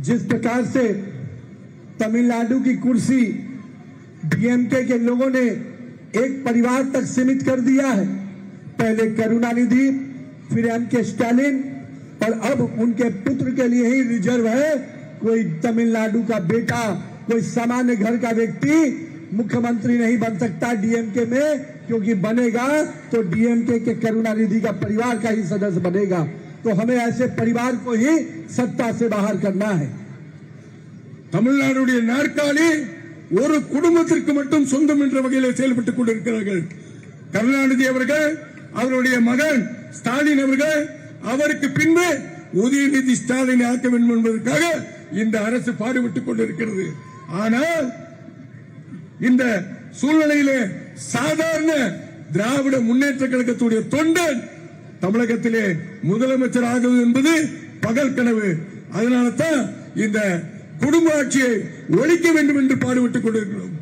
जिस प्रकार से तमिलनाडु की कुर्सी डीएमके के लोगों ने एक परिवार तक सीमित कर दिया है, पहले करुणानिधि, फिर एमके स्टालिन, और अब उनके पुत्र के लिए ही रिजर्व है। कोई तमिलनाडु का बेटा, कोई सामान्य घर का व्यक्ति मुख्यमंत्री नहीं बन सकता डीएमके में, क्योंकि बनेगा तो डीएमके के करुणानिधि का परिवार का ही सदस्य बनेगा। तो हमें ऐसे परिवार को ही सत्ता से बाहर करना है। தமிழ்நாடுடைய நாற்காலி ஒரு குடும்பத்திற்கு மட்டும் சொந்தம் என்ற வகையில் செயல்பட்டுக் கொண்டிருக்கிறார்கள். கருணாநிதி அவர்கள், அவருடைய மகன் ஸ்டாலின் அவர்கள், அவருக்கு பின்பு உதயநிதி ஸ்டாலினை ஆக்க வேண்டும் என்பதற்காக இந்த அரசு பாடுபட்டுக் கொண்டிருக்கிறது. ஆனால் இந்த சூழ்நிலையிலே சாதாரண திராவிட முன்னேற்ற கழகத்துடைய தொண்டன் தமிழகத்திலே முதலமைச்சர் ஆகுவது என்பது பகல் கனவு. அதனால தான் இந்த குடும்ப ஆட்சியை ஒழிக்க வேண்டும் என்று பாடுபட்டுக் கொண்டிருக்கிறோம்.